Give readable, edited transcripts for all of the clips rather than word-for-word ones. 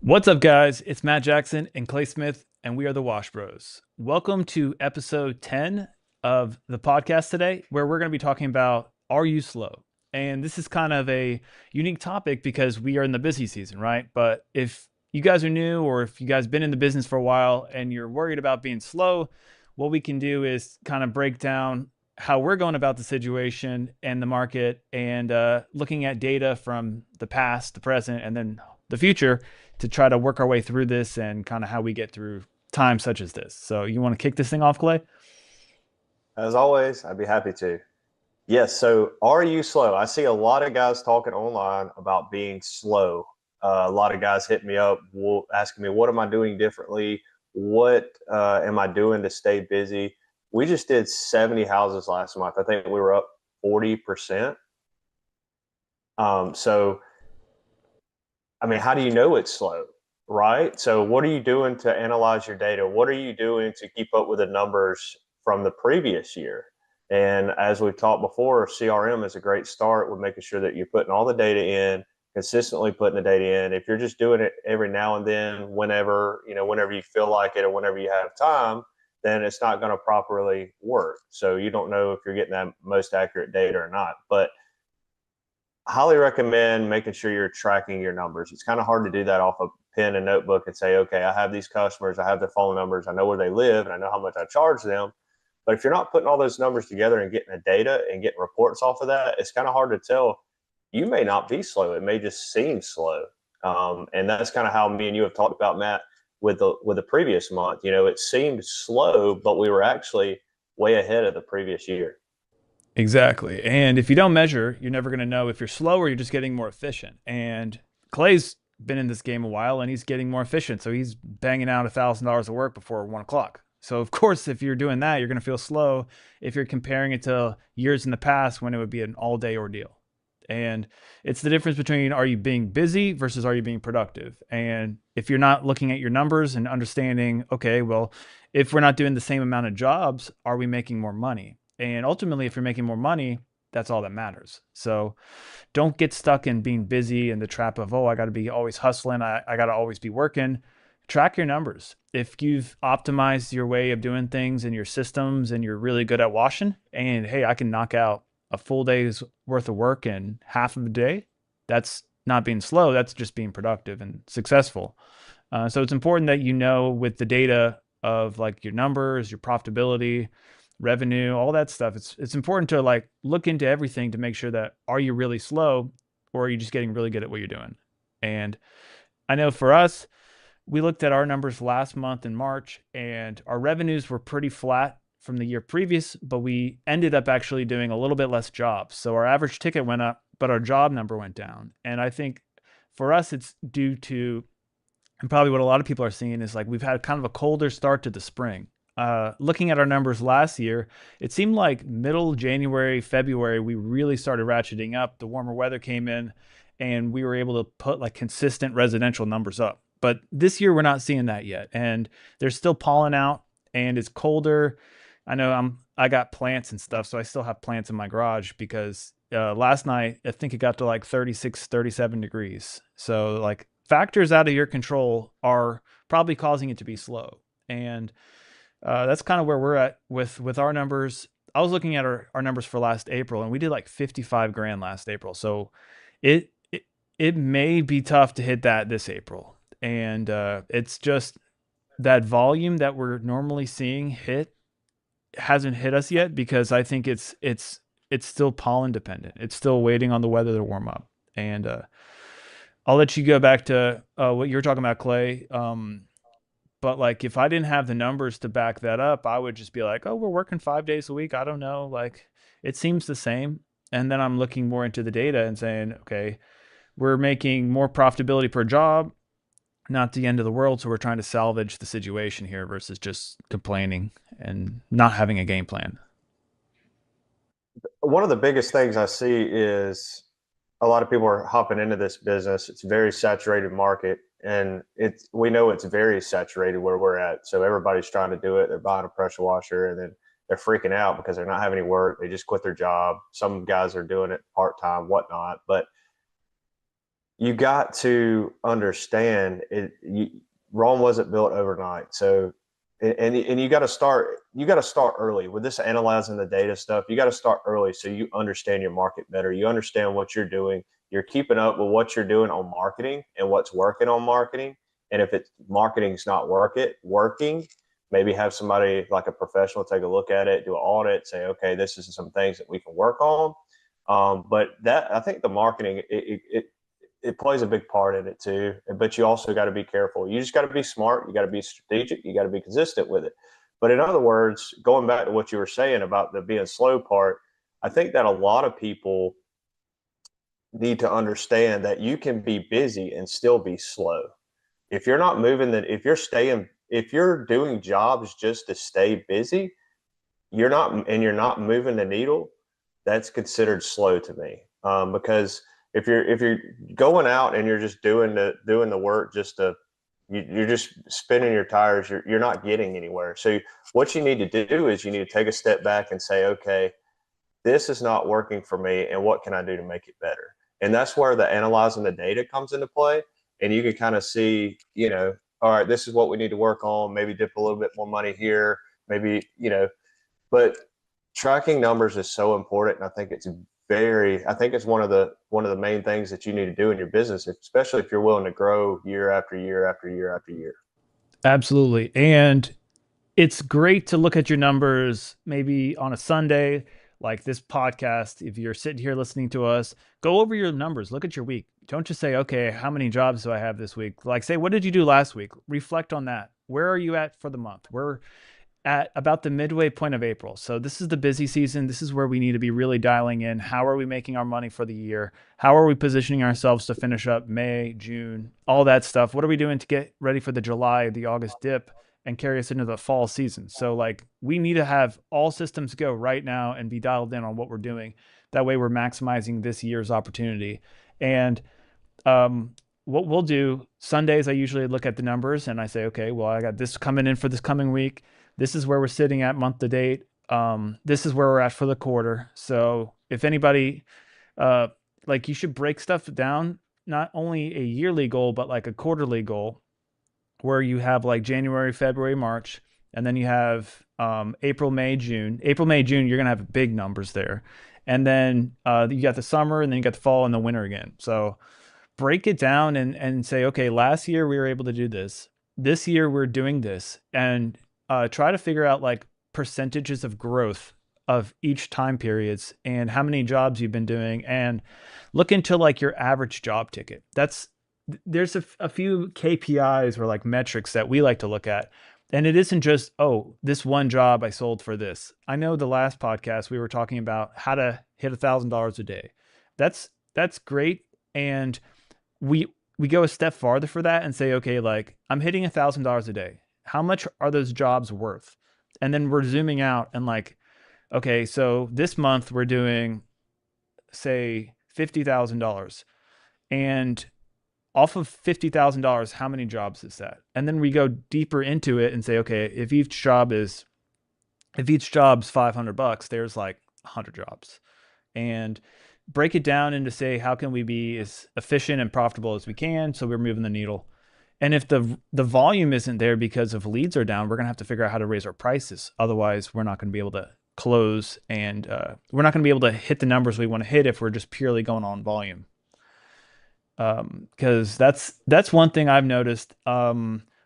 What's up, guys? It's Matt Jackson and Clay Smith, and we are the Wash Bros. Welcome to episode 10 of the podcast today, where we're going to be talking about, are you slow? And this is kind of a unique topic because we are in the busy season, right? But if you guys are new, or if you guys been in the business for a while and you're worried about being slow, what we can do is kind of break down how we're going about the situation and the market, and looking at data from the past, the present, and then the future to try to work our way through this and kind of how we get through times such as this. So you want to kick this thing off, Clay? As always, I'd be happy to. Yes. So are you slow? I see a lot of guys talking online about being slow. A lot of guys hit me up asking me, what am I doing differently? What am I doing to stay busy? We just did 70 houses last month. I think we were up 40%. I mean, how do you know it's slow, right? So what are you doing to analyze your data? What are you doing to keep up with the numbers from the previous year? And as we've talked before, CRM is a great start with making sure that you're putting all the data in, consistently putting the data in. If you're just doing it every now and then, whenever you feel like it or whenever you have time, then it's not going to properly work. So you don't know if you're getting that most accurate data or not. But highly recommend making sure you're tracking your numbers. It's kind of hard to do that off a pen and notebook and say, okay, I have these customers, I have their phone numbers, I know where they live, and I know how much I charge them. But if you're not putting all those numbers together and getting the data and getting reports off of that, it's kind of hard to tell. You may not be slow. It may just seem slow. And that's kind of how me and you have talked about, Matt, with the previous month. It seemed slow, but we were actually way ahead of the previous year. Exactly. And if you don't measure, you're never going to know if you're slow or you're just getting more efficient. And Clay's been in this game a while and he's getting more efficient. So he's banging out $1,000 of work before 1 o'clock. So of course, if you're doing that, you're going to feel slow if you're comparing it to years in the past when it would be an all-day ordeal. And it's the difference between, are you being busy versus are you being productive? And if you're not looking at your numbers and understanding, okay, well, if we're not doing the same amount of jobs, are we making more money? And ultimately, if you're making more money, that's all that matters. So don't get stuck in being busy and the trap of, I got to be always hustling. I got to always be working. Track your numbers. If you've optimized your way of doing things in your systems and you're really good at washing, and hey, I can knock out a full day's worth of work in half of a day, that's not being slow. That's just being productive and successful. So it's important that with the data of like your numbers, your profitability, revenue, all that stuff. It's important to look into everything to make sure that, are you really slow or are you just getting really good at what you're doing? And I know for us, we looked at our numbers last month in March and our revenues were pretty flat from the year previous, but we ended up actually doing a little bit less jobs. So our average ticket went up, but our job number went down. And I think for us, it's due to, and probably what a lot of people are seeing is we've had kind of a colder start to the spring. looking at our numbers last year, it seemed like middle January, February, we really started ratcheting up. The warmer weather came in, and we were able to put like consistent residential numbers up. But this year, we're not seeing that yet, and there's still pollen out, and it's colder. I know I got plants and stuff, so I still have plants in my garage because last night I think it got to like 36, 37 degrees. So like factors out of your control are probably causing it to be slow. And that's kind of where we're at with our numbers. I was looking at our numbers for last April, and we did like 55 grand last April. So it may be tough to hit that this April. And it's just that volume that we're normally seeing hit hasn't hit us yet because I think it's still pollen dependent. It's still waiting on the weather to warm up. And I'll let you go back to what you were talking about, Clay. But like if I didn't have the numbers to back that up, I would just be like, "Oh, we're working 5 days a week." I don't know, like it seems the same. And then I'm looking more into the data and saying, "Okay, we're making more profitability per job, not the end of the world, so we're trying to salvage the situation here versus just complaining and not having a game plan." One of the biggest things I see is a lot of people are hopping into this business. It's a very saturated market, and we know it's very saturated where we're at. So everybody's trying to do it. They're buying a pressure washer, and then they're freaking out because they're not having any work. They just quit their job. Some guys are doing it part time, whatnot. But you got to understand it. Rome wasn't built overnight. So and you got to start early with this analyzing the data stuff. You got to start early so you understand your market better. You understand what you're doing. You're keeping up with what you're doing on marketing and what's working on marketing. And if it's marketing's not working, maybe have somebody like a professional take a look at it, do an audit, say, okay, this is some things that we can work on. But that I think the marketing it plays a big part in it too. But you also got to be careful. You just got to be smart. You got to be strategic. You got to be consistent with it. But in other words, going back to what you were saying about the being slow part, I think that a lot of people need to understand that you can be busy and still be slow. If you're not moving that, if you're doing jobs just to stay busy, you're not moving the needle. That's considered slow to me because if you're going out and you're just doing the work just to you're just spinning your tires, you're not getting anywhere. So what you need to do is you need to take a step back and say, okay, this is not working for me, and what can I do to make it better? And that's where the analyzing the data comes into play, and you can kind of see, all right, this is what we need to work on. Maybe dip a little bit more money here, maybe but tracking numbers is so important, and I think it's one of the main things that you need to do in your business, especially if you're willing to grow year after year after year after year. Absolutely. And it's great to look at your numbers maybe on a Sunday, like this podcast. If you're sitting here listening to us, go over your numbers, look at your week. Don't just say, okay, how many jobs do I have this week? Like, say, what did you do last week? Reflect on that. Where are you at for the month? We're at about the midway point of April. So this is the busy season. This is where we need to be really dialing in. How are we making our money for the year? How are we positioning ourselves to finish up May, June, all that stuff? What are we doing to get ready for the July, the August dip and carry us into the fall season? So like we need to have all systems go right now and be dialed in on what we're doing. That way we're maximizing this year's opportunity. And what we'll do Sundays, I usually look at the numbers and I say, okay, well, I got this coming in for this coming week. This is where we're sitting at month to date. This is where we're at for the quarter. So if anybody, uh, like you should break stuff down, not only a yearly goal, but like a quarterly goal where you have like January, February, March, and then you have April, May, June. April, May, June, you're going to have big numbers there. And then you got the summer, and then you got the fall and the winter again. So break it down and say, okay, last year we were able to do this. This year we're doing this, and try to figure out like percentages of growth of each time periods and how many jobs you've been doing, and look into like your average job ticket. There's a few KPIs or like metrics that we like to look at. And it isn't just, oh, this one job I sold for this. I know the last podcast we were talking about how to hit $1,000 a day. That's great. And we we go a step farther for that and say, okay, like I'm hitting $1,000 a day. How much are those jobs worth? And then we're zooming out and like, okay, so this month we're doing, say, $50,000. And off of $50,000, how many jobs is that? And then we go deeper into it and say, okay, if each job's $500, there's like 100 jobs. And break it down into, say, how can we be as efficient and profitable as we can so we're moving the needle. And if the volume isn't there because of leads are down, we're going to have to figure out how to raise our prices. Otherwise, we're not going to be able to close, and we're not going to be able to hit the numbers we want to hit if we're just purely going on volume. Because that's one thing I've noticed.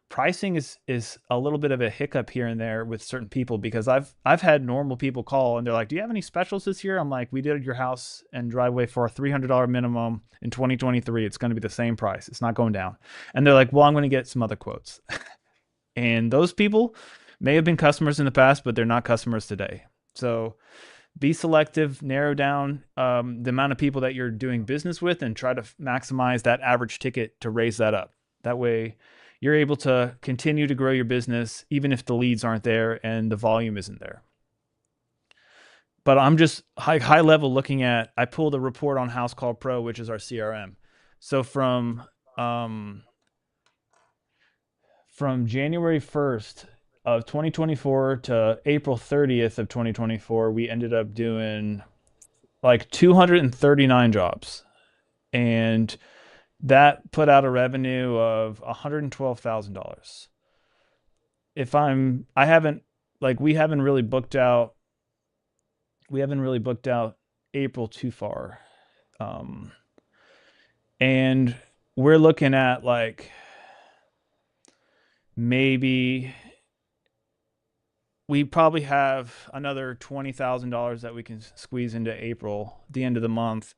Pricing is a little bit of a hiccup here and there with certain people, because I've had normal people call and they're like, "Do you have any specials this year?" I'm like, "We did your house and driveway for a $300 minimum in 2023. It's going to be the same price. It's not going down." And they're like, "Well, I'm going to get some other quotes." And those people may have been customers in the past, but they're not customers today. So be selective, narrow down the amount of people that you're doing business with, and try to maximize that average ticket to raise that up. That way, you're able to continue to grow your business even if the leads aren't there and the volume isn't there. But I'm just high level looking at. I pulled a report on House Call Pro, which is our CRM. So um, from January 1st of 2024 to April 30th of 2024, we ended up doing like 239 jobs. And that put out a revenue of $112,000. If I haven't, like, we haven't really booked out April too far. Um, and we're looking at like maybe we probably have another $20,000 that we can squeeze into April, the end of the month,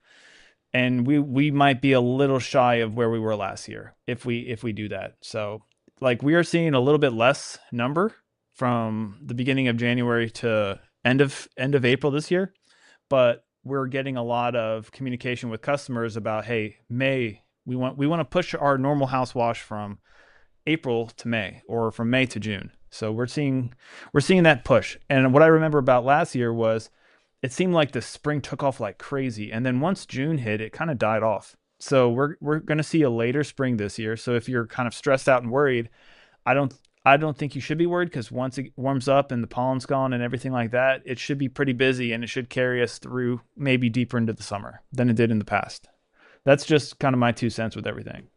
and we might be a little shy of where we were last year if we do that. So like we are seeing a little bit less number from the beginning of January to end of April this year, but we're getting a lot of communication with customers about, hey, May, we want to push our normal house wash from April to May or from May to June. So we're seeing that push. And what I remember about last year was it seemed like the spring took off like crazy, and then once June hit, it kind of died off. So we're going to see a later spring this year. So if you're kind of stressed out and worried, I don't I don't think you should be worried, because once it warms up and the pollen's gone and everything like that, it should be pretty busy and it should carry us through maybe deeper into the summer than it did in the past. That's just kind of my 2 cents with everything.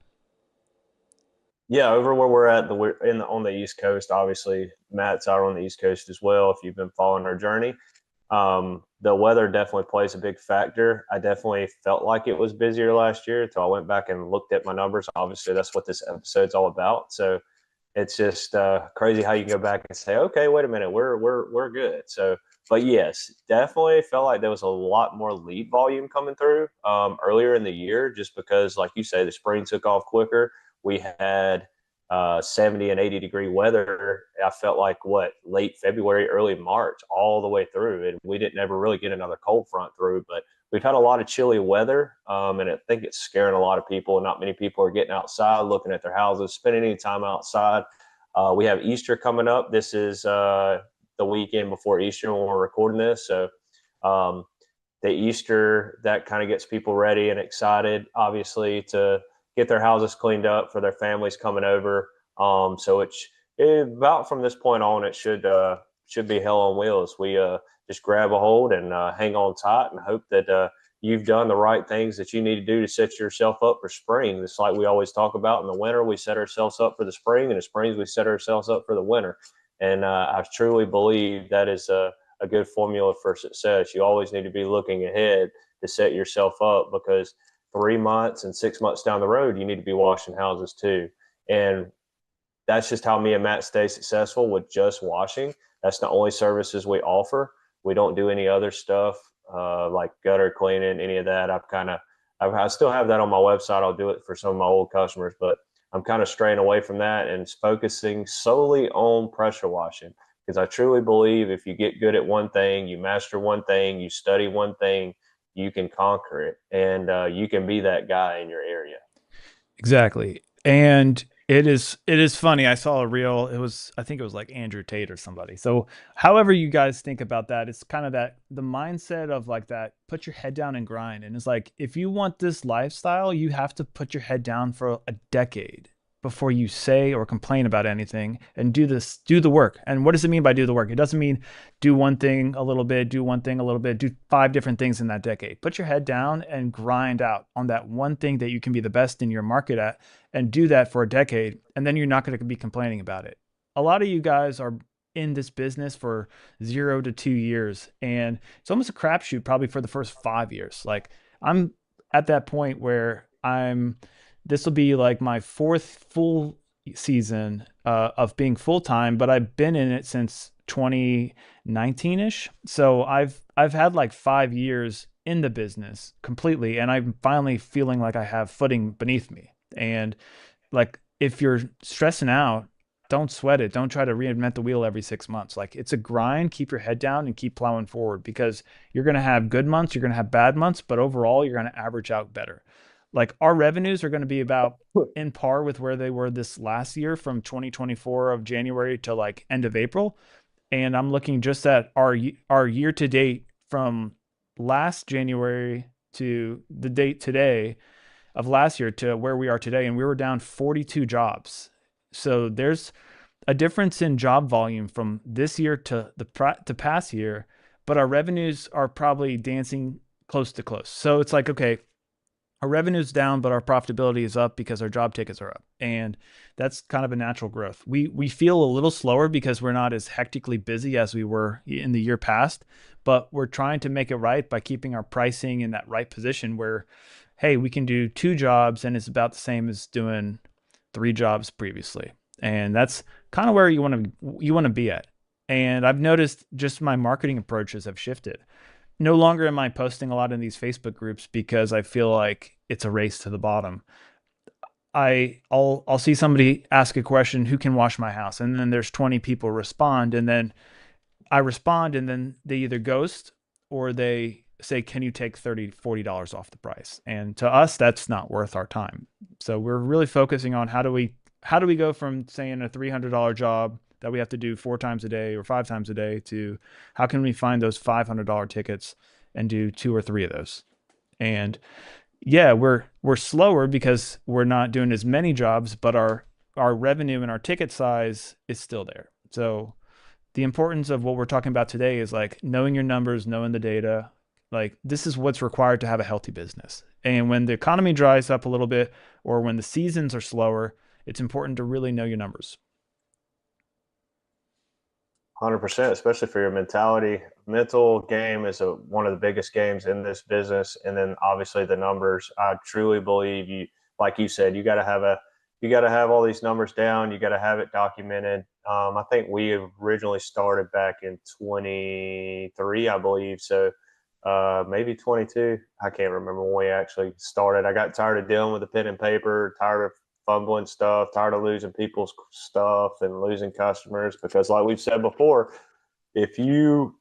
Yeah, over where we're at, on the East Coast. Obviously, Matt's out on the East Coast as well. If you've been following our journey, the weather definitely plays a big factor. I definitely felt like it was busier last year until I went back and looked at my numbers. Obviously, that's what this episode's all about. So it's just crazy how you can go back and say, okay, wait a minute, we're good. So, but yes, definitely felt like there was a lot more lead volume coming through earlier in the year, just because, like you say, the spring took off quicker. We had 70 and 80-degree weather. I felt like late February, early March, all the way through, and we didn't ever really get another cold front through. But we've had a lot of chilly weather, and I think it's scaring a lot of people. Not many people are getting outside, looking at their houses, spending any time outside. We have Easter coming up. This is the weekend before Easter when we're recording this. So um, the Easter, that kind of gets people ready and excited, obviously, to get their houses cleaned up for their families coming over. So about from this point on, it should be hell on wheels. We just grab a hold and hang on tight and hope that you've done the right things that you need to do to set yourself up for spring. It's like we always talk about: in the winter, we set ourselves up for the spring; in the springs, we set ourselves up for the winter. And I truly believe that is a good formula for success. You always need to be looking ahead to set yourself up, because 3 months and 6 months down the road, you need to be washing houses too. And that's just how me and Matt stay successful with just washing. That's the only services we offer. We don't do any other stuff like gutter cleaning, any of that. I still have that on my website. I'll do it for some of my old customers, but I'm kind of straying away from that and focusing solely on pressure washing, because I truly believe if you get good at one thing, you master one thing, you study one thing, you can conquer it, and you can be that guy in your area. Exactly. And It is funny. I saw a reel. I think it was like Andrew Tate or somebody. So however you guys think about that, it's kind of that the mindset of like that, put your head down and grind. And it's like if you want this lifestyle, you have to put your head down for a decade before you say or complain about anything and do the work. And what does it mean by do the work? It doesn't mean do one thing a little bit, do one thing a little bit, do five different things in that decade. Put your head down and grind out on that one thing that you can be the best in your market at, and do that for a decade, and then you're not going to be complaining about it. A lot of you guys are in this business for 0 to 2 years, and it's almost a crapshoot probably for the first 5 years. Like I'm at that point where this will be like my fourth full season of being full time, but I've been in it since 2019 ish. So I've had like 5 years in the business completely, and I'm finally feeling like I have footing beneath me. And like if you're stressing out, don't sweat it. Don't try to reinvent the wheel every 6 months. Like it's a grind. Keep your head down and keep plowing forward, because you're going to have good months, you're going to have bad months, but overall you're going to average out better. Like our revenues are going to be about in par with where they were this last year from 2024 of January to like end of April. And I'm looking just at our year to date from last January to the date today of last year to where we are today, and we were down 42 jobs. So there's a difference in job volume from this year to the past year, but our revenues are probably dancing close to close. So it's like, okay, our revenue's down, but our profitability is up because our job tickets are up. And that's kind of a natural growth. We feel a little slower because we're not as hectically busy as we were in the year past, but we're trying to make it right by keeping our pricing in that right position where, hey, we can do 2 jobs and it's about the same as doing 3 jobs previously. And that's kind of where you want to be at. And I've noticed just my marketing approaches have shifted. No longer am I posting a lot in these Facebook groups because I feel like it's a race to the bottom. I'll see somebody ask a question, who can wash my house? And then there's 20 people respond, and then I respond, and then they either ghost or they say, can you take $30, $40 off the price? And to us, that's not worth our time. So we're really focusing on how do we go from saying a $300 job that we have to do 4 times a day or 5 times a day to how can we find those $500 tickets and do 2 or 3 of those? And yeah, we're slower because we're not doing as many jobs, but our revenue and our ticket size is still there. So the importance of what we're talking about today is like knowing your numbers, knowing the data. Like this is what's required to have a healthy business. And when the economy dries up a little bit or when the seasons are slower, it's important to really know your numbers. 100%, especially for your mentality. Mental game is one of the biggest games in this business, and then obviously the numbers. I truly believe you, like you said, you got to have all these numbers down. You got to have it documented. I think we originally started back in 23, I believe. So maybe 22. I can't remember when we actually started. I got tired of dealing with the pen and paper, tired of fumbling stuff, tired of losing people's stuff and losing customers. Because, like we've said before, if you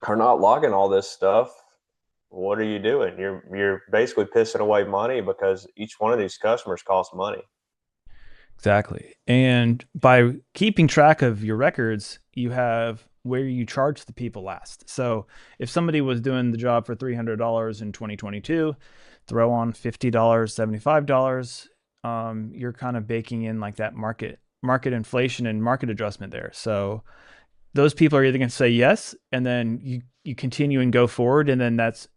are not logging all this stuff, what are you doing? You're basically pissing away money because each one of these customers costs money. Exactly. And by keeping track of your records, you have where you charge the people last. So if somebody was doing the job for $300 in 2022, throw on $50, $75, you're kind of baking in like that market inflation and market adjustment there. So those people are either going to say yes, and then you continue and go forward, and then that's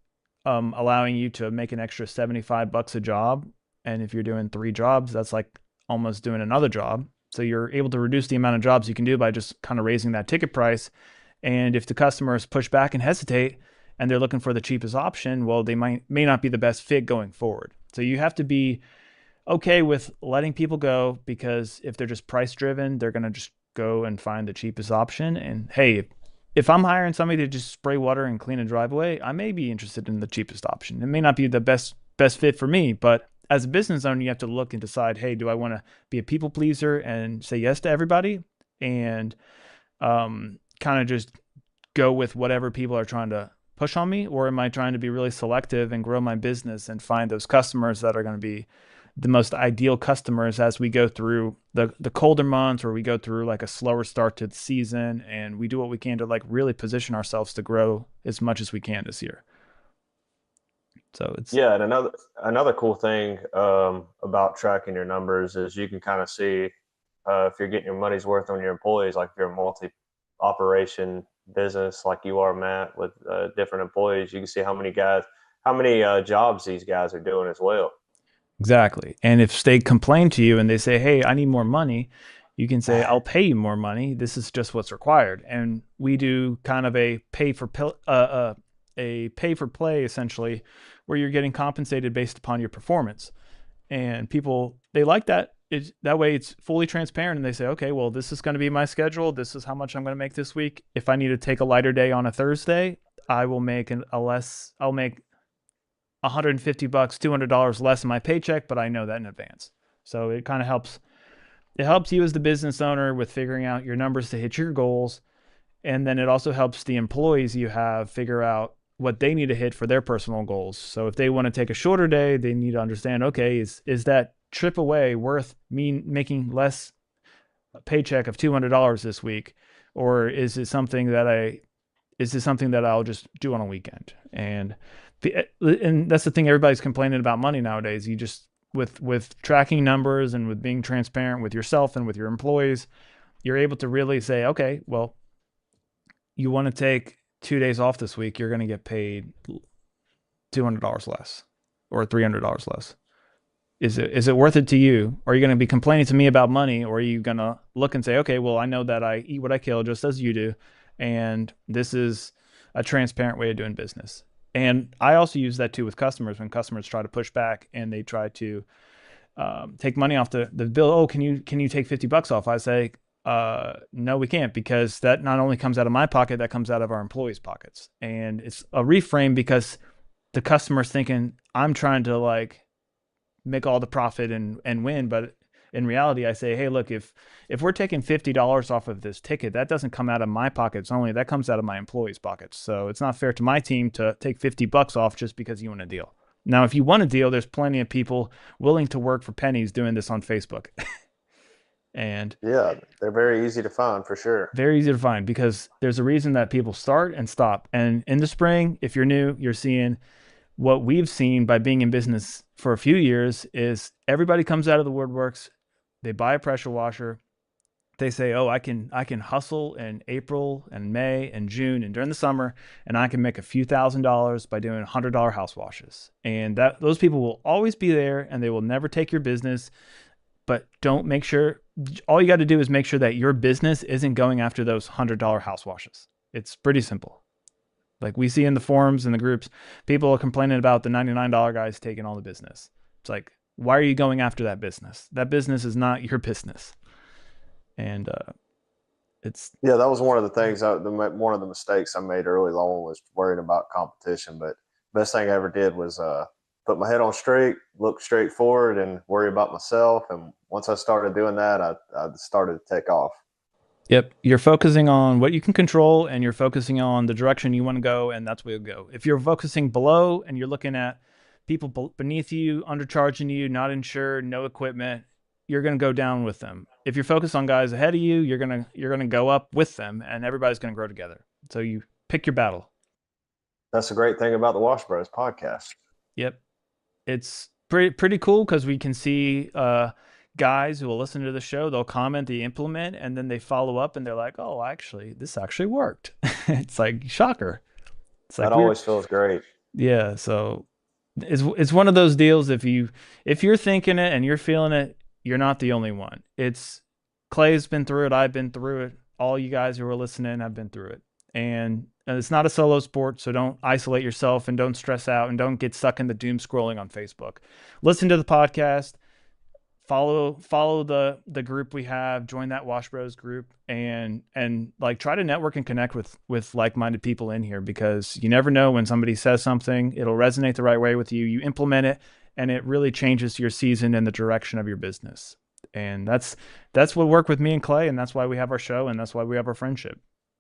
allowing you to make an extra $75 a job. And if you're doing 3 jobs, that's like almost doing another job. So you're able to reduce the amount of jobs you can do by just kind of raising that ticket price. And if the customers push back and hesitate and they're looking for the cheapest option, well, they may not be the best fit going forward. So you have to be okay with letting people go, because if they're just price driven, they're going to just go and find the cheapest option. And hey, if I'm hiring somebody to just spray water and clean a driveway, I may be interested in the cheapest option. It may not be the best fit for me, but as a business owner, you have to look and decide, hey, do I want to be a people pleaser and say yes to everybody and kind of just go with whatever people are trying to push on me, or am I trying to be really selective and grow my business and find those customers that are going to be the most ideal customers as we go through the colder months, or we go through like a slower start to the season, and we do what we can to like really position ourselves to grow as much as we can this year. So it's Yeah, and another cool thing about tracking your numbers is you can kind of see if you're getting your money's worth on your employees. Like if you're a multi-operation business like you are, Matt, with different employees, you can see how many jobs these guys are doing as well. exactly. And if they complain to you and they say, "Hey, I need more money," you can say, "I'll pay you more money. This is just what's required." And we do kind of a pay for play essentially, where you're getting compensated based upon your performance. And people, they like that. That way it's fully transparent, and they say, "Okay, well, this is going to be my schedule. This is how much I'm going to make this week. If I need to take a lighter day on a Thursday, I will make I'll make $150, $200 less in my paycheck, but I know that in advance." So it kind of helps. It helps you as the business owner with figuring out your numbers to hit your goals, and then it also helps the employees you have figure out what they need to hit for their personal goals. So if they want to take a shorter day, they need to understand, okay, is that trip away worth me making less paycheck of $200 this week, or is this something that I'll just do on a weekend? And that's the thing, everybody's complaining about money nowadays. You just with tracking numbers and with being transparent with yourself and with your employees, you're able to really say, okay, well, you want to take 2 days off this week, you're going to get paid $200 less or $300 less. Is it worth it to you? Or are you going to be complaining to me about money, or are you going to look and say, okay, well, I know that I eat what I kill just as you do, and this is a transparent way of doing business. And I also use that too with customers. When customers try to push back and they try to take money off the bill, oh, can you take $50 off? I say, no, we can't, because that not only comes out of my pocket, that comes out of our employees' pockets. And it's a reframe, because the customer's thinking I'm trying to like make all the profit and win. But in reality, I say, hey, look, if we're taking $50 off of this ticket, that doesn't come out of my pockets only, that comes out of my employees' pockets. So it's not fair to my team to take $50 off just because you want a deal. Now, if you want a deal, there's plenty of people willing to work for pennies doing this on Facebook. And Yeah, they're very easy to find for sure. very easy to find, because there's a reason that people start and stop. And in the spring, if you're new, you're seeing what we've seen by being in business for a few years is everybody comes out of the woodworks, they buy a pressure washer, they say, "Oh, I can hustle in April and May and June and during the summer, and I can make a few $1,000s by doing $100 house washes." And that those people will always be there, and they will never take your business. But don't make sure all you got to do is make sure that your business isn't going after those $100 house washes. It's pretty simple. Like we see in the forums and the groups, people are complaining about the $99 guys taking all the business. It's like, why are you going after that business? That business is not your business. And it's Yeah, that was one of the things. One of the mistakes I made early on was worrying about competition. But best thing I ever did was put my head on straight, look straight forward, and worry about myself. And once I started doing that, I started to take off. Yep. You're focusing on what you can control, and you're focusing on the direction you want to go, and that's where you go. If you're focusing below and you're looking at people beneath you, undercharging you, not insured, no equipment, you're going to go down with them. If you're focused on guys ahead of you, you're going to go up with them, and everybody's going to grow together. So you pick your battle. That's the great thing about the Wash Bros podcast. Yep. It's pretty cool, because we can see guys who will listen to the show, they'll comment, they implement, and then they follow up and they're like, "Oh, actually, this actually worked." It's like shocker. It's That like we're always feels great. yeah. So it's one of those deals. If you're thinking it and you're feeling it, you're not the only one. It's Clay's been through it. I've been through it. All you guys who are listening have been through it. And it's not a solo sport, so don't isolate yourself and don't stress out and don't get stuck in the doom scrolling on Facebook. Listen to the podcast, follow the group we have, join that Wash Bros group, and like try to network and connect with like-minded people in here, because you never know when somebody says something, it'll resonate the right way with you. You implement it, and it really changes your season and the direction of your business. And that's what worked with me and Clay, and that's why we have our show, and that's why we have our friendship.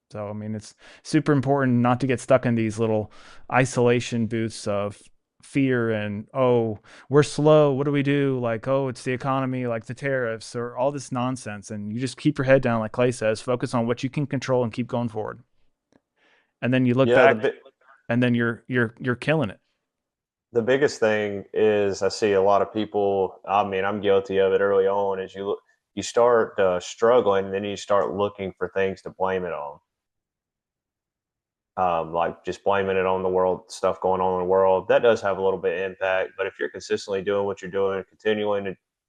So I mean, it's super important not to get stuck in these little isolation booths of fear and, oh, we're slow. What do we do? Like, oh, it's the economy, like the tariffs or all this nonsense. And you just keep your head down, like Clay says, focus on what you can control and keep going forward. And then you look Yeah, back and then you're killing it. the biggest thing is I see a lot of people. I mean, I'm guilty of it early on. Is you start struggling, and then you start looking for things to blame it on, like just blaming it on the world, stuff going on in the world. That does have a little bit of impact. But if you're consistently doing what you're doing,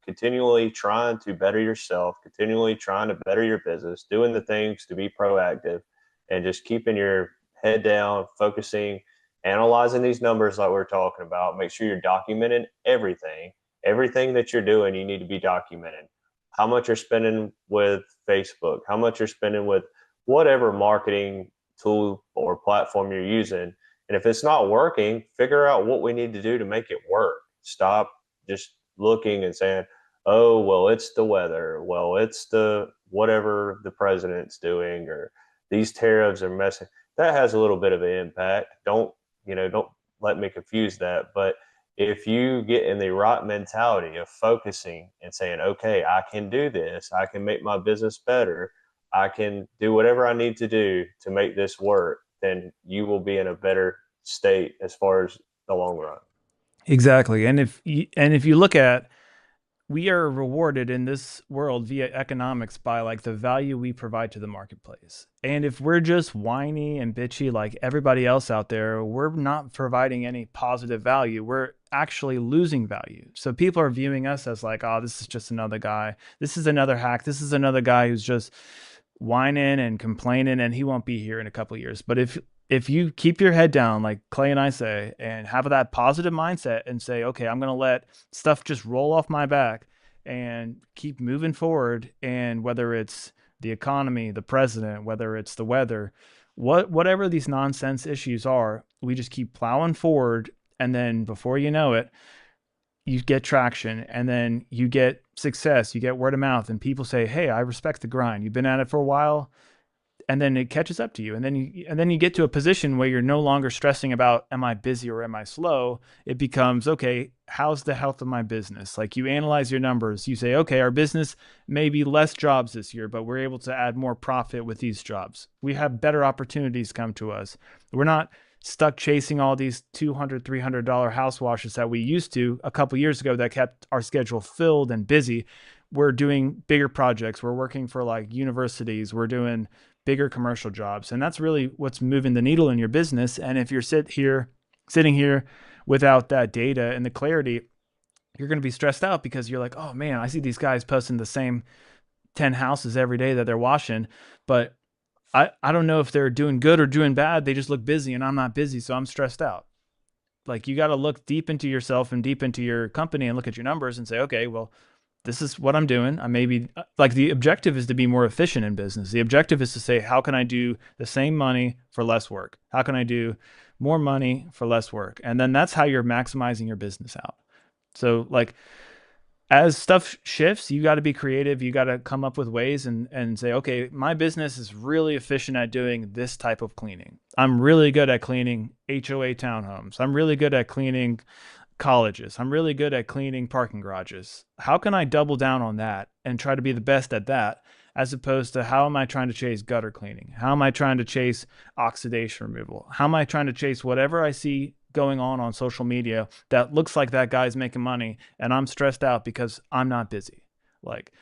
continually trying to better yourself, continually trying to better your business, doing the things to be proactive, and just keeping your head down, focusing, analyzing these numbers like we're talking about. Make sure you're documenting everything. Everything that you're doing, you need to be documenting. How much you're spending with Facebook, how much you're spending with whatever marketing tool or platform you're using. And if it's not working, figure out what we need to do to make it work. Stop just looking and saying, oh, well, it's the weather. Well, it's the whatever the president's doing, or these tariffs are messing. That has a little bit of an impact. Don't let me confuse that. But if you get in the right mentality of focusing and saying, okay, I can do this, I can make my business better, I can do whatever I need to do to make this work, then you will be in a better state as far as the long run. Exactly. And if you look at, we are rewarded in this world via economics by like the value we provide to the marketplace. And if we're just whiny and bitchy like everybody else out there, we're not providing any positive value. We're actually losing value. So people are viewing us as like, oh, this is just another guy. This is another hack. This is another guy who's just whining and complaining and he won't be here in a couple of years. But if you keep your head down, like Clay and I say, and have that positive mindset and say, okay, I'm going to let stuff just roll off my back and keep moving forward. And whether it's the economy, the president, whether it's the weather, whatever these nonsense issues are, we just keep plowing forward. And then before you know it, you get traction and then you get success, you get word of mouth, and people say, hey, I respect the grind. You've been at it for a while, and then it catches up to you, and then you get to a position where you're no longer stressing about, am I busy or am I slow? It becomes, okay, how's the health of my business? Like, you analyze your numbers, you say, okay, our business may be less jobs this year, but we're able to add more profit with these jobs. We have better opportunities come to us. We're not stuck chasing all these $200 $300 house washes that we used to a couple years ago that kept our schedule filled and busy. We're doing bigger projects, we're working for like universities, we're doing bigger commercial jobs. And that's really what's moving the needle in your business. And if you're sitting here without that data and the clarity, you're going to be stressed out because you're like, oh man, I see these guys posting the same 10 houses every day that they're washing, but I don't know if they're doing good or doing bad. They just look busy and I'm not busy, so I'm stressed out. Like, you got to look deep into yourself and deep into your company and look at your numbers and say, okay, well, this is what I'm doing. I maybe, like, the objective is to be more efficient in business. The objective is to say, how can I do the same money for less work? How can I do more money for less work? And then that's how you're maximizing your business out. So, like, as stuff shifts, you got to be creative. You got to come up with ways and say, okay, my business is really efficient at doing this type of cleaning. I'm really good at cleaning HOA townhomes. I'm really good at cleaning colleges. I'm really good at cleaning parking garages. How can I double down on that and try to be the best at that, as opposed to how am I trying to chase gutter cleaning? How am I trying to chase oxidation removal? How am I trying to chase whatever I see going on social media that looks like that guy's making money and I'm stressed out because I'm not busy? Like,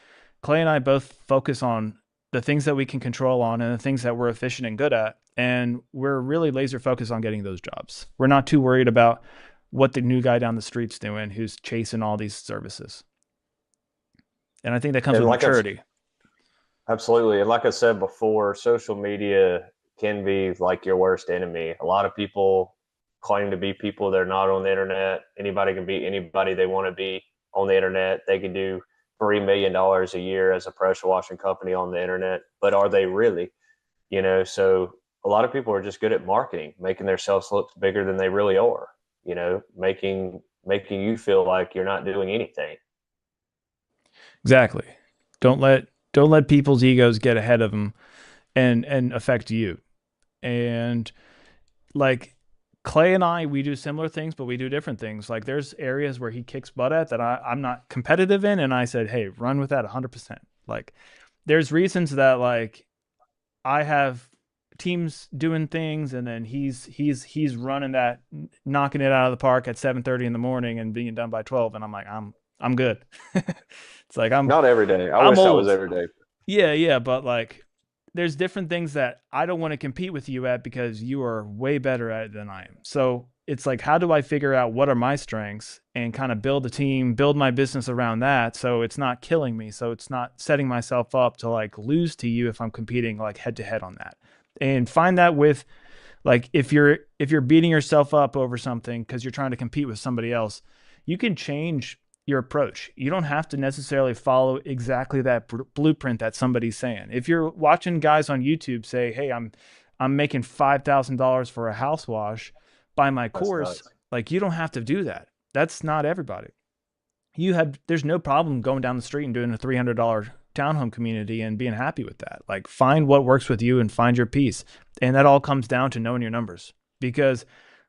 Clay and I both focus on the things that we can control on and the things that we're efficient and good at. And we're really laser focused on getting those jobs. We're not too worried about what the new guy down the street's doing who's chasing all these services. And I think that comes And with like maturity. absolutely, and like I said before, social media can be like your worst enemy. A lot of people claim to be people they're not on the internet. Anybody can be anybody they want to be on the internet. They can do $3 million a year as a pressure washing company on the internet, but are they really? So a lot of people are just good at marketing, making themselves look bigger than they really are. Making you feel like you're not doing anything. Exactly. Don't let people's egos get ahead of them and affect you. And, like, Clay and I, we do similar things, but we do different things. Like there's areas where he kicks butt at that I'm not competitive in, and I said, hey, run with that 100%. Like there's reasons that like I have teams doing things, and then he's running that, knocking it out of the park at 7:30 in the morning and being done by 12, and I'm like I'm good. It's like Not every day. I I'm wish that was old. every day. Yeah, but like there's different things that I don't want to compete with you at because you are way better at it than I am. So it's like, how do I figure out what are my strengths and kind of build a team, build my business around that so it's not killing me. So it's not setting myself up to like lose to you if I'm competing like head to head on that. And find that with like if you're beating yourself up over something because you're trying to compete with somebody else, you can change your approach. You don't have to necessarily follow exactly that blueprint that somebody's saying. If you're watching guys on YouTube say, "Hey, I'm making $5,000 for a house wash by my That's course," nuts. like you don't have to do that. That's not everybody. There's no problem going down the street and doing a $300 townhome community and being happy with that. Like find what works with you and find your piece. And that all comes down to knowing your numbers. Because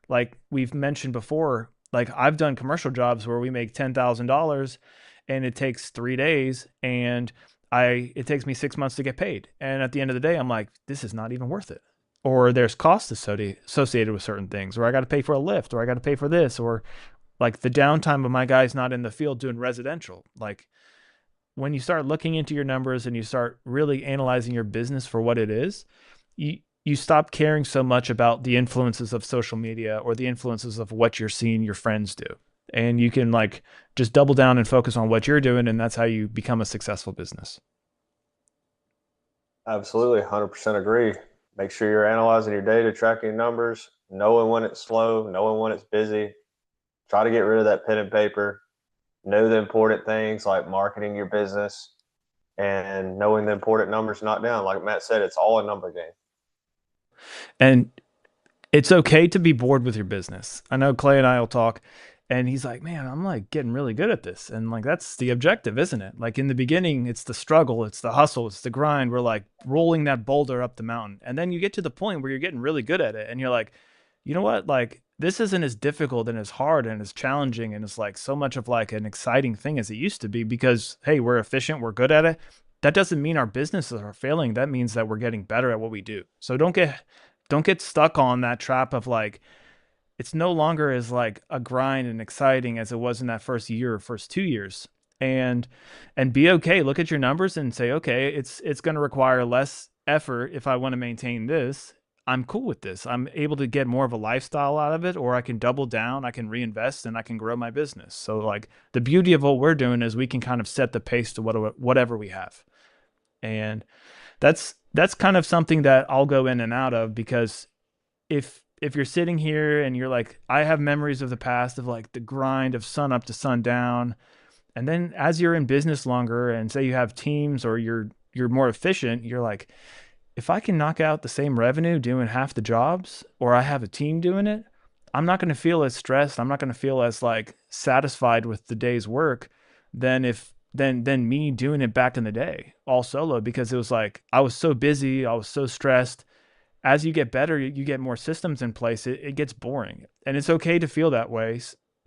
like we've mentioned before, like I've done commercial jobs where we make $10,000 and it takes 3 days, and it takes me 6 months to get paid. And at the end of the day, I'm like, this is not even worth it. Or there's costs associated with certain things, or I got to pay for a lift, or I got to pay for this, or like the downtime of my guys not in the field doing residential. Like when you start looking into your numbers and you start really analyzing your business for what it is, you stop caring so much about the influences of social media or the influences of what you're seeing your friends do. And you can like just double down and focus on what you're doing, and that's how you become a successful business. Absolutely, 100% agree. Make sure you're analyzing your data, tracking numbers, knowing when it's slow, knowing when it's busy. Try to get rid of that pen and paper. Know the important things like marketing your business and knowing the important numbers not down. Like Matt said, it's all a number game. And it's okay to be bored with your business. I know Clay and I will talk, and he's like, "Man, I'm like getting really good at this." And like that's the objective, isn't it? Like in the beginning, it's the struggle, it's the hustle, it's the grind. We're like rolling that boulder up the mountain. And then you get to the point where you're getting really good at it, and you're like, "You know what? Like this isn't as difficult and as hard and as challenging and it's like so much of like an exciting thing as it used to be because hey, we're efficient, we're good at it." That doesn't mean our businesses are failing. That means that we're getting better at what we do. So don't get stuck on that trap of like it's no longer as like a grind and exciting as it was in that first year or first 2 years. And be okay. Look at your numbers and say, okay, it's going to require less effort if I want to maintain this. I'm cool with this. I'm able to get more of a lifestyle out of it, or I can double down, I can reinvest, and I can grow my business. So like the beauty of what we're doing is we can kind of set the pace to whatever we have. And that's kind of something that I'll go in and out of because if you're sitting here and you're like, I have memories of the past of like the grind of sun up to sundown, and then as you're in business longer and say you have teams or you're more efficient, you're like, if I can knock out the same revenue doing half the jobs, or I have a team doing it, I'm not going to feel as stressed. I'm not going to feel as like satisfied with the day's work than if than me doing it back in the day all solo because it was like I was so busy, I was so stressed. As you get better, you get more systems in place. It gets boring, and it's okay to feel that way.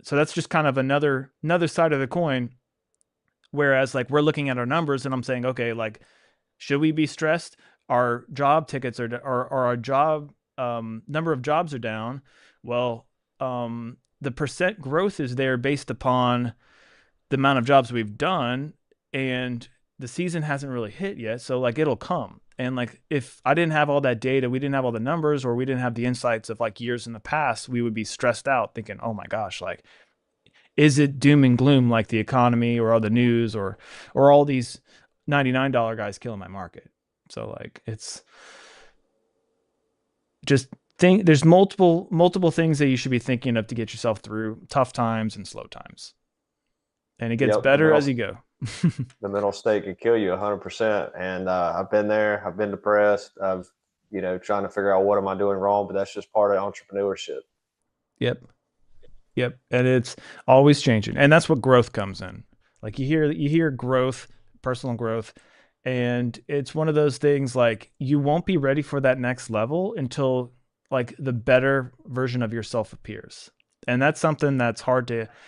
So that's just kind of another side of the coin. Whereas like we're looking at our numbers, and I'm saying, okay, like should we be stressed? Our job tickets or our job number of jobs are down. Well, the percent growth is there based upon the amount of jobs we've done, and the season hasn't really hit yet. So like it'll come. And like if I didn't have all that data, we didn't have all the numbers, or we didn't have the insights of like years in the past, we would be stressed out thinking, oh my gosh, like is it doom and gloom like the economy or all the news or all these $99 guys killing my market. So like it's just think there's multiple things that you should be thinking of to get yourself through tough times and slow times. And it gets Yep, the better mental as you go. the mental state could kill you 100%. And I've been there. I've been depressed. I've trying to figure out what am I doing wrong, but that's just part of entrepreneurship. Yep. Yep. And it's always changing. And that's what growth comes in. Like you hear growth, personal growth, and it's one of those things like you won't be ready for that next level until like the better version of yourself appears. And that's something that's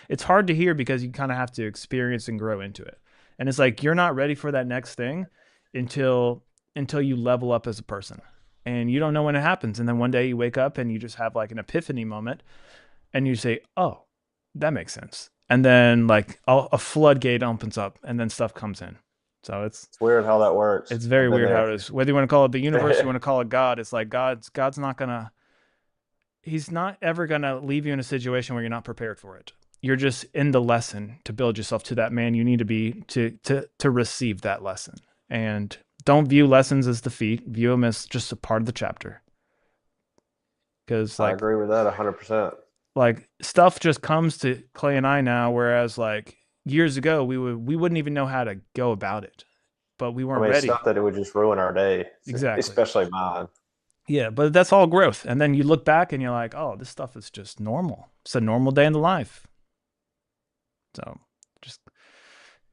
it's hard to hear because you kind of have to experience and grow into it. And it's like you're not ready for that next thing until you level up as a person. And you don't know when it happens. And then one day you wake up and you just have like an epiphany moment and you say, "Oh, that makes sense." And then like a floodgate opens up and then stuff comes in. So It's weird how that works. it's very I've been weird how there. it is. Whether you want to call it the universe, you want to call it God, it's like God's not gonna he's not ever gonna leave you in a situation where you're not prepared for it. You're just in the lesson to build yourself to that man you need to be to receive that lesson. And don't view lessons as defeat. View them as just a part of the chapter. Because I agree with that 100%. like stuff just comes to Clay and I now, whereas like years ago we wouldn't even know how to go about it, but we I weren't mean, ready. stuff that it would just ruin our day, Exactly. especially mine. Yeah, but that's all growth. And then you look back and you're like, oh, this stuff is just normal. It's a normal day in the life. So just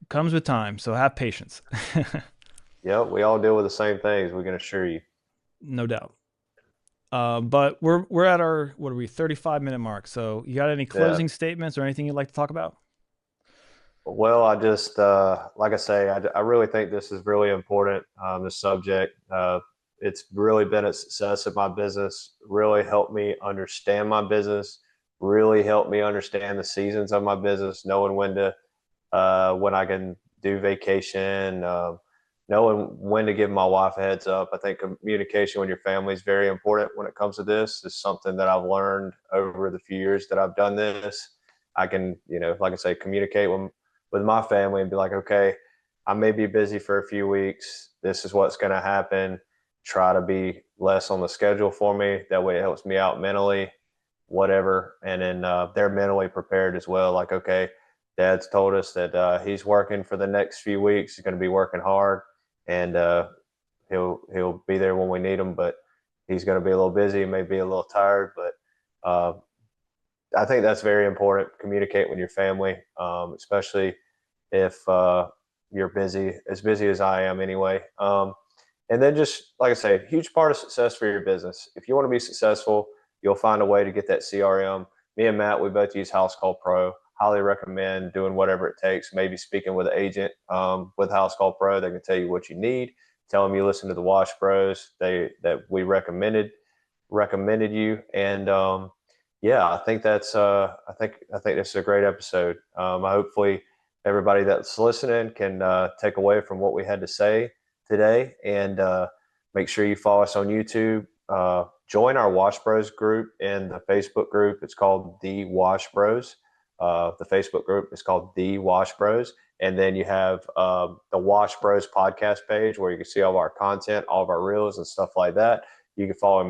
comes with time. So have patience. Yep, we all deal with the same things, we can assure you. No doubt. But we're at our what are we 35-minute mark. So you got any Yeah. closing statements or anything you'd like to talk about? Well, I just, like I say, I really think this is really important, this subject. It's really been a success of my business, really helped me understand my business, really helped me understand the seasons of my business, knowing when I can do vacation, knowing when to give my wife a heads up. I think communication with your family is very important when it comes to this. It's something that I've learned over the few years that I've done this. I can, like I say, communicate with my family and be like, okay, I may be busy for a few weeks. This is what's going to happen. Try to be less on the schedule for me. That way it helps me out mentally, whatever. And then they're mentally prepared as well. Like, okay, dad's told us that he's working for the next few weeks. He's going to be working hard and he'll be there when we need him, but he's going to be a little busy, maybe a little tired, but I think that's very important. Communicate with your family, especially if you're busy, as busy as I am anyway. And then just like I say, a huge part of success for your business. If you want to be successful, you'll find a way to get that CRM. Me and Matt, we both use House Call Pro. Highly recommend doing whatever it takes. Maybe speaking with an agent with House Call Pro, they can tell you what you need. Tell them you listen to the Wash Bros. That we recommended you, and yeah, I think this is a great episode. Hopefully everybody that's listening can take away from what we had to say today, and make sure you follow us on YouTube. Join our Wash Bros group in the Facebook group. It's called The Wash Bros. The Facebook group is called The Wash Bros. And then you have the Wash Bros podcast page where you can see all of our content, all of our reels and stuff like that. You can follow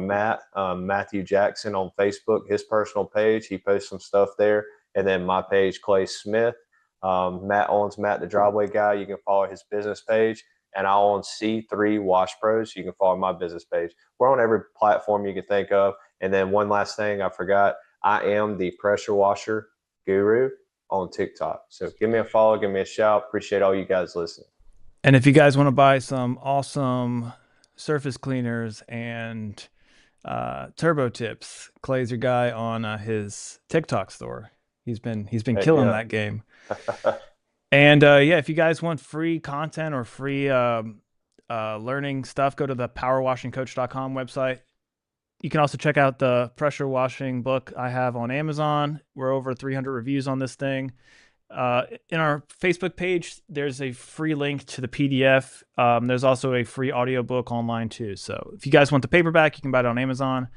Matthew Jackson on Facebook, his personal page. He posts some stuff there. And then my page, Clay Smith. Matt owns Matt the Driveway Guy. You can follow his business page. And I own C3 Wash Pros. You can follow my business page. We're on every platform you can think of. And then one last thing I forgot, I am the pressure washer guru on TikTok. So give me a follow, give me a shout. Appreciate all you guys listening. And if you guys want to buy some awesome surface cleaners and turbo tips, Clay's your guy on his TikTok store. He's been Heck killing yeah. that game. And yeah, if you guys want free content or free learning stuff, go to the powerwashingcoach.com website. You can also check out the pressure washing book I have on Amazon. We're over 300 reviews on this thing. In our Facebook page, there's a free link to the PDF. There's also a free audiobook online too. So if you guys want the paperback, you can buy it on Amazon.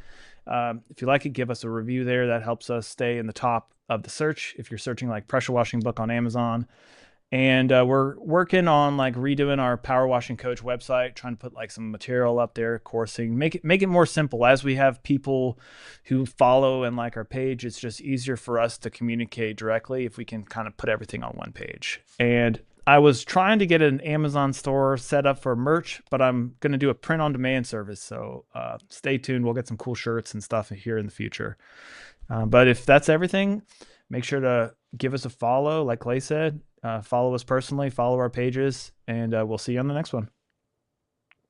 If you like it, give us a review there. That helps us stay in the top of the search if you're searching like pressure washing book on Amazon. And we're working on like redoing our power washing coach website, trying to put like some material up there, coursing, make it more simple. As we have people who follow and like our page, it's just easier for us to communicate directly if we can kind of put everything on one page. And I was trying to get an Amazon store set up for merch, but I'm going to do a print on demand service. So stay tuned. We'll get some cool shirts and stuff here in the future. But if that's everything, make sure to give us a follow. Like Clay said, follow us personally, follow our pages, and we'll see you on the next one.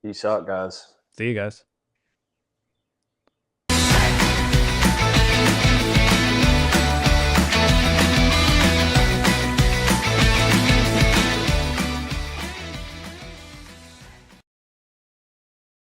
Peace out, guys. See you guys.